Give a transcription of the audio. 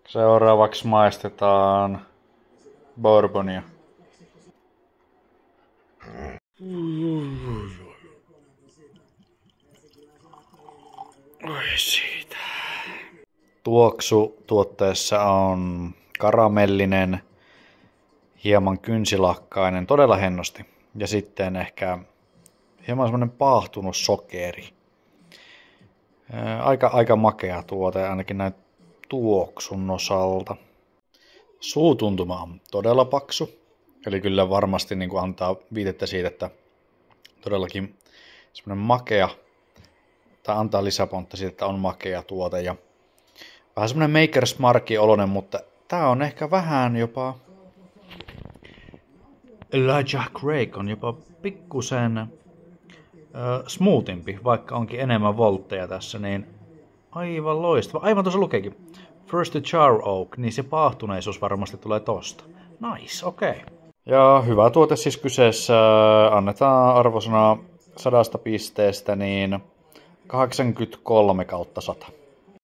Seuraavaksi maistetaan bourbonia. Oi siitä. Tuoksu tuotteessa on karamellinen, hieman kynsilakkainen, todella hennosti. Ja sitten ehkä hieman semmonen paahtunut sokeri. Aika makea tuote, ainakin näin tuoksun osalta. Suutuntuma on todella paksu. Eli kyllä varmasti niin kuin antaa viitettä siitä, että todellakin semmoinen makea, tai antaa lisäpontta siitä, että on makea tuote. Ja vähän semmoinen Maker's Mark-oloinen, mutta tää on ehkä vähän jopa Elijah Craig on jopa pikkusen smoothimpi, vaikka onkin enemmän voltteja tässä, niin aivan loistava. Aivan tuossa lukeekin. First to char oak, niin se paahtuneisuus varmasti tulee tosta. Nice, okei. Okay. Ja hyvä tuote siis kyseessä. Annetaan arvosana 100 pisteestä niin 83/100.